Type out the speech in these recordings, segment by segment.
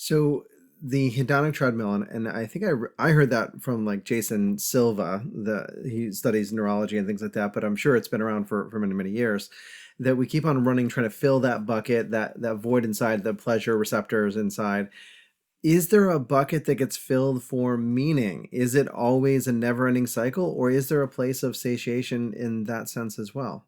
So the hedonic treadmill, and I think I heard that from like Jason Silva, he studies neurology and things like that, but I'm sure it's been around for many, many years, that we keep on running, trying to fill that bucket, that void inside the pleasure receptors inside. Is there a bucket that gets filled for meaning? Is it always a never-ending cycle, or is there a place of satiation in that sense as well?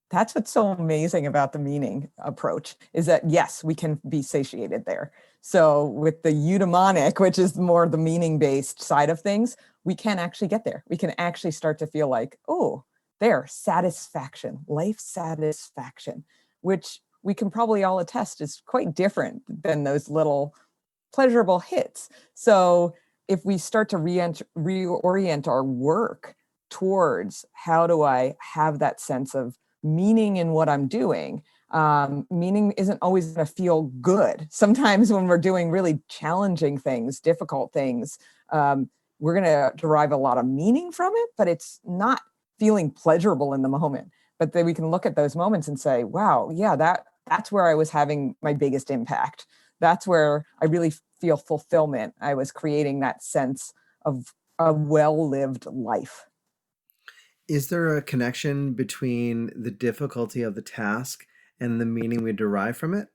That's what's so amazing about the meaning approach is that, yes, we can be satiated there. So with the eudaimonic, which is more the meaning-based side of things, we can actually get there. We can actually start to feel like, oh, there, satisfaction, life satisfaction, which we can probably all attest is quite different than those little pleasurable hits. So if we start to reorient our work towards how do I have that sense of meaning in what I'm doing, meaning isn't always going to feel good. Sometimes when we're doing really challenging things, difficult things, we're going to derive a lot of meaning from it, but it's not feeling pleasurable in the moment. But then we can look at those moments and say, wow, yeah, that's where I was having my biggest impact. That's where I really feel fulfillment. I was creating that sense of a well-lived life. Is there a connection between the difficulty of the task and the meaning we derive from it?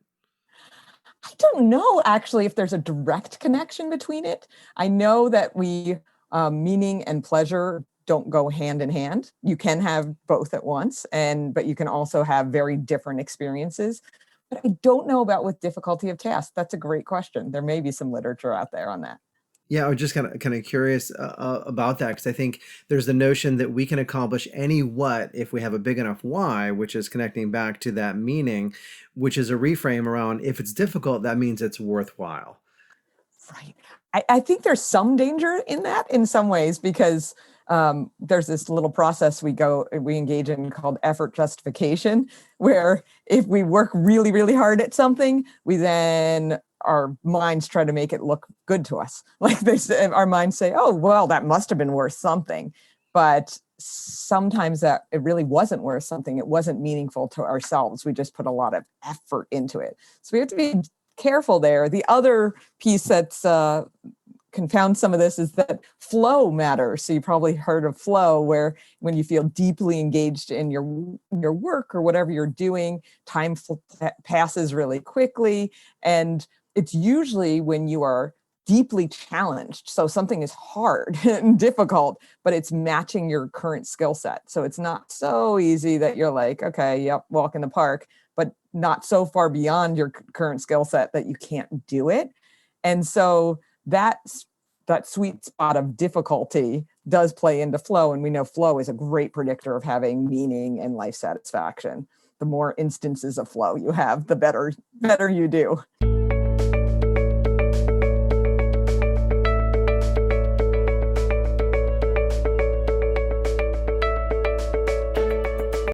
I don't know actually if there's a direct connection between it. I know that meaning and pleasure don't go hand in hand. You can have both at once, but you can also have very different experiences. But I don't know about with difficulty of task. That's a great question. There may be some literature out there on that. Yeah, I was just kind of curious about that because I think there's the notion that we can accomplish any what if we have a big enough why, which is connecting back to that meaning, which is a reframe around if it's difficult, that means it's worthwhile. Right. I think there's some danger in that in some ways because there's this little process we engage in called effort justification, where if we work really, really hard at something, we then our minds try to make it look good to us. Like our minds say, oh, well, that must have been worth something. But sometimes that it really wasn't worth something. It wasn't meaningful to ourselves. We just put a lot of effort into it. So we have to be careful there. The other piece that's confounds some of this is that flow matters. So you probably heard of flow, where when you feel deeply engaged in your work or whatever you're doing, time passes really quickly. And it's usually when you are deeply challenged. So something is hard and difficult, but it's matching your current skill set. So it's not so easy that you're like, okay, yep, walk in the park, but not so far beyond your current skill set that you can't do it. And so that sweet spot of difficulty does play into flow. And we know flow is a great predictor of having meaning and life satisfaction. The more instances of flow you have, the better you do.